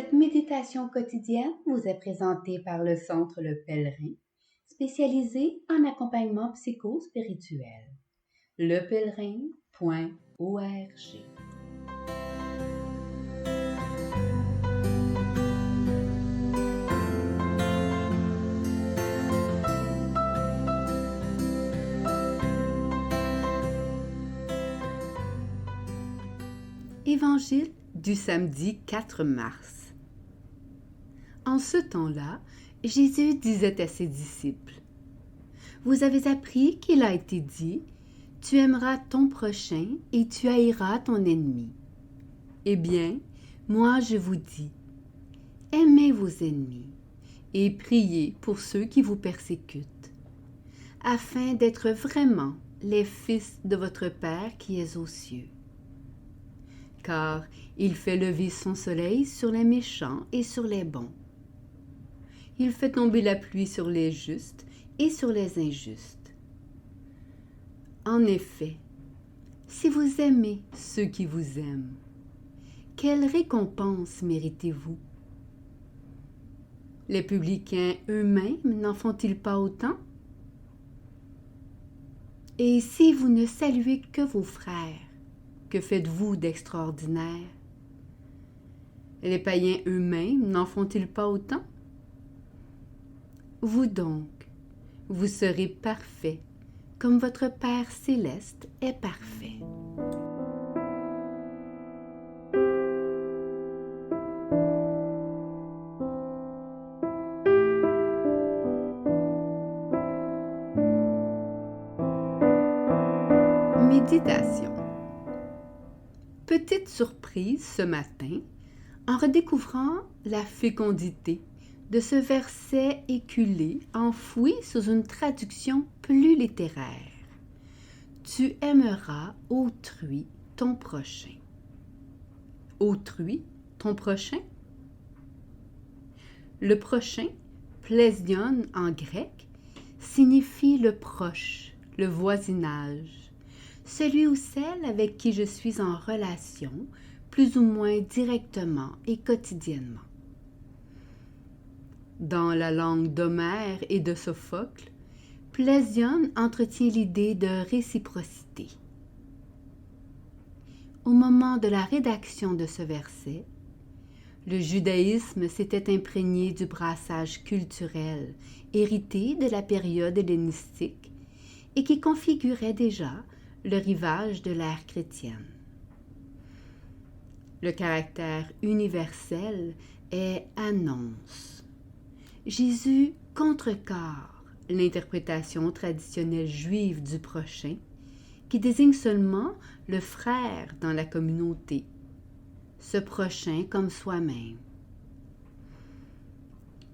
Cette méditation quotidienne vous est présentée par le Centre Le Pèlerin, spécialisé en accompagnement psycho-spirituel. lepèlerin.org. Évangile du samedi 4 mars. En ce temps-là, Jésus disait à ses disciples, « Vous avez appris qu'il a été dit, « Tu aimeras ton prochain et tu haïras ton ennemi. » Eh bien, moi je vous dis, aimez vos ennemis et priez pour ceux qui vous persécutent, afin d'être vraiment les fils de votre Père qui est aux cieux. Car il fait lever son soleil sur les méchants et sur les bons. Il fait tomber la pluie sur les justes et sur les injustes. En effet, si vous aimez ceux qui vous aiment, quelle récompense méritez-vous? Les publicains eux-mêmes n'en font-ils pas autant? Et si vous ne saluez que vos frères, que faites-vous d'extraordinaire? Les païens eux-mêmes n'en font-ils pas autant? Vous donc, vous serez parfaits, comme votre Père céleste est parfait. Méditation. Petite surprise ce matin en redécouvrant la fécondité de ce verset éculé enfoui sous une traduction plus littéraire. Tu aimeras autrui ton prochain. Autrui ton prochain? Le prochain, plésion en grec, signifie le proche, le voisinage, celui ou celle avec qui je suis en relation, plus ou moins directement et quotidiennement. Dans la langue d'Homère et de Sophocle, Plésion entretient l'idée de réciprocité. Au moment de la rédaction de ce verset, le judaïsme s'était imprégné du brassage culturel hérité de la période hellénistique et qui configurait déjà le rivage de l'ère chrétienne. Le caractère universel est annonce. Jésus contrecarre l'interprétation traditionnelle juive du prochain, qui désigne seulement le frère dans la communauté, ce prochain comme soi-même.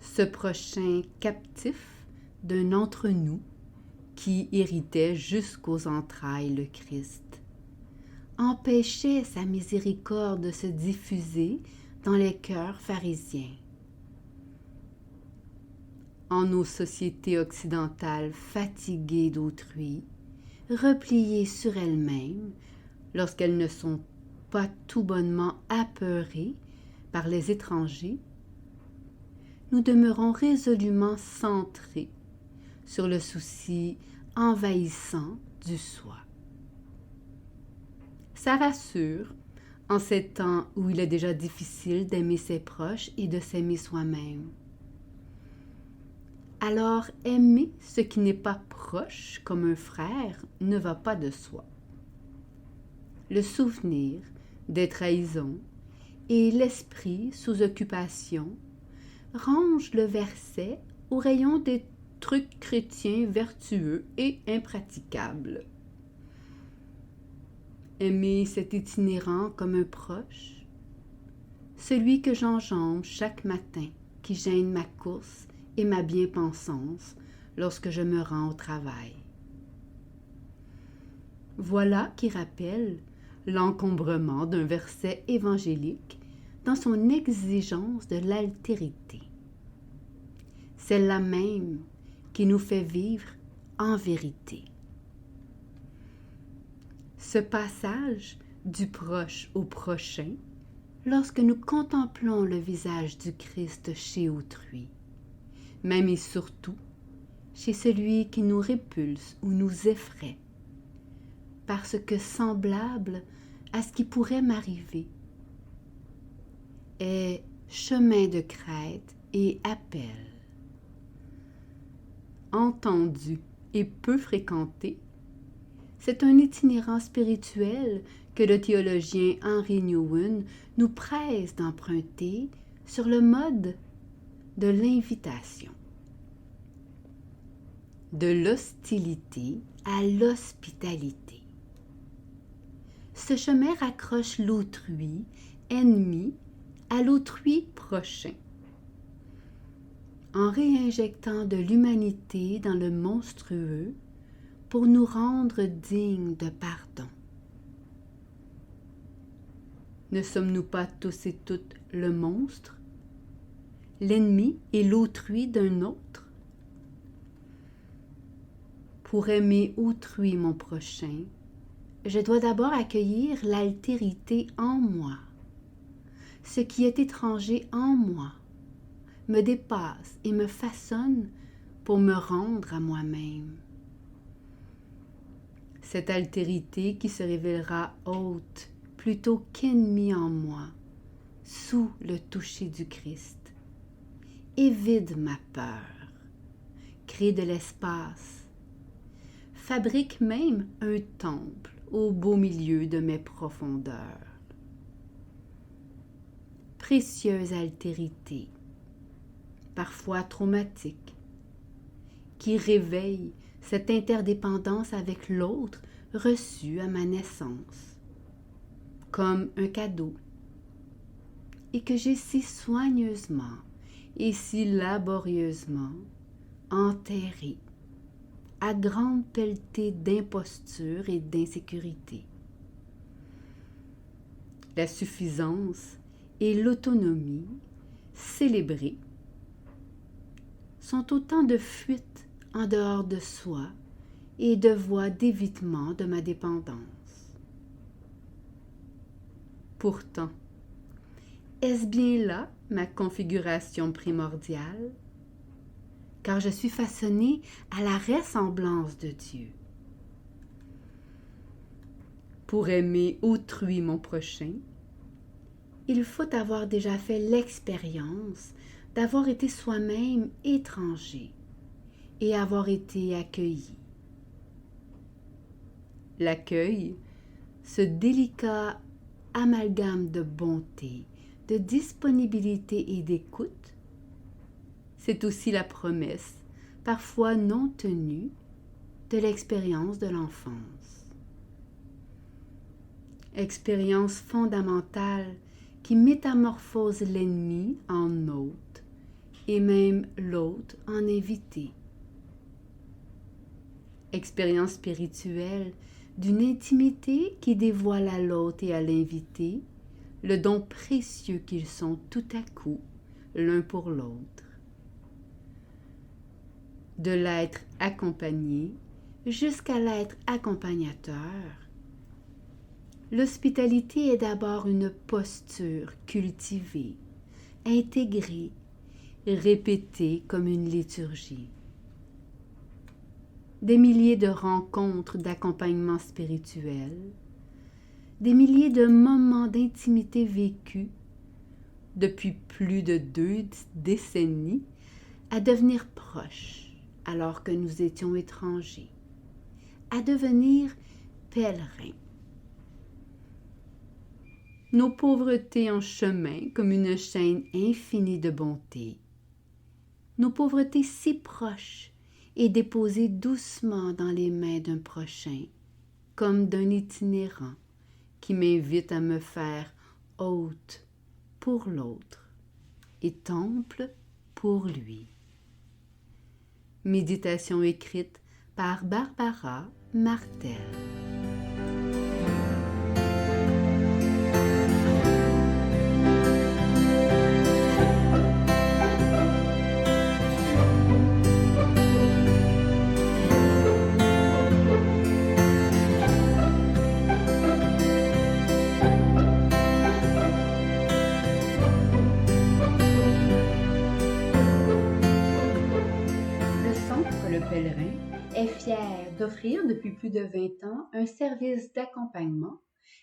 Ce prochain captif d'un entre-nous qui héritait jusqu'aux entrailles le Christ, empêchait sa miséricorde de se diffuser dans les cœurs pharisiens. En nos sociétés occidentales fatiguées d'autrui, repliées sur elles-mêmes, lorsqu'elles ne sont pas tout bonnement apeurées par les étrangers, nous demeurons résolument centrés sur le souci envahissant du soi. Ça rassure en ces temps où il est déjà difficile d'aimer ses proches et de s'aimer soi-même. Alors aimer ce qui n'est pas proche comme un frère ne va pas de soi. Le souvenir des trahisons et l'esprit sous occupation rangent le verset au rayon des trucs chrétiens vertueux et impraticables. Aimer cet itinérant comme un proche, celui que j'enjambe chaque matin, qui gêne ma course et ma bien-pensance lorsque je me rends au travail. Voilà qui rappelle l'encombrement d'un verset évangélique dans son exigence de l'altérité. Celle-là même qui nous fait vivre en vérité. Ce passage du proche au prochain lorsque nous contemplons le visage du Christ chez autrui, même et surtout chez celui qui nous répulse ou nous effraie, parce que semblable à ce qui pourrait m'arriver, est chemin de crête et appel. Entendu et peu fréquenté, c'est un itinérant spirituel que le théologien Henry Nouwen nous presse d'emprunter sur le mode de l'invitation. De l'hostilité à l'hospitalité. Ce chemin raccroche l'autrui ennemi à l'autrui prochain, en réinjectant de l'humanité dans le monstrueux pour nous rendre dignes de pardon. Ne sommes-nous pas tous et toutes le monstre, l'ennemi et l'autrui d'un autre? Pour aimer autrui mon prochain, je dois d'abord accueillir l'altérité en moi. Ce qui est étranger en moi me dépasse et me façonne pour me rendre à moi-même. Cette altérité qui se révélera haute plutôt qu'ennemie en moi, sous le toucher du Christ, évide ma peur, crée de l'espace, fabrique même un temple au beau milieu de mes profondeurs. Précieuse altérité, parfois traumatique, qui réveille cette interdépendance avec l'autre reçue à ma naissance, comme un cadeau, et que j'ai si soigneusement et si laborieusement enterré, à grande pelletée d'imposture et d'insécurité. La suffisance et l'autonomie célébrées sont autant de fuites en dehors de soi et de voies d'évitement de ma dépendance. Pourtant, est-ce bien là ma configuration primordiale? Car je suis façonnée à la ressemblance de Dieu. Pour aimer autrui mon prochain, il faut avoir déjà fait l'expérience d'avoir été soi-même étranger et avoir été accueilli. L'accueil, ce délicat amalgame de bonté, de disponibilité et d'écoute, c'est aussi la promesse, parfois non tenue, de l'expérience de l'enfance. Expérience fondamentale qui métamorphose l'ennemi en hôte et même l'hôte en invité. Expérience spirituelle d'une intimité qui dévoile à l'hôte et à l'invité le don précieux qu'ils sont tout à coup l'un pour l'autre. De l'être accompagné jusqu'à l'être accompagnateur, l'hospitalité est d'abord une posture cultivée, intégrée, répétée comme une liturgie. Des milliers de rencontres d'accompagnement spirituel, des milliers de moments d'intimité vécus depuis plus de 2 décennies à devenir proches alors que nous étions étrangers, à devenir pèlerins. Nos pauvretés en chemin comme une chaîne infinie de bonté, nos pauvretés si proches et déposées doucement dans les mains d'un prochain, comme d'un itinérant qui m'invite à me faire hôte pour l'autre et temple pour lui. Méditation écrite par Barbara Martel. Centre Le Pèlerin est fier d'offrir depuis plus de 20 ans un service d'accompagnement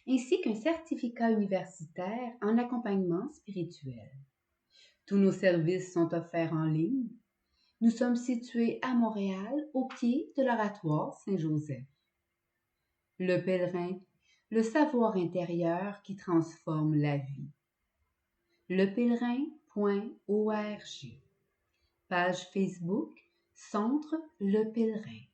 ainsi qu'un certificat universitaire en accompagnement spirituel. Tous nos services sont offerts en ligne. Nous sommes situés à Montréal, au pied de l'Oratoire Saint-Joseph. Le Pèlerin, le savoir intérieur qui transforme la vie. lepèlerin.org. Page Facebook, Centre Le Pèlerin.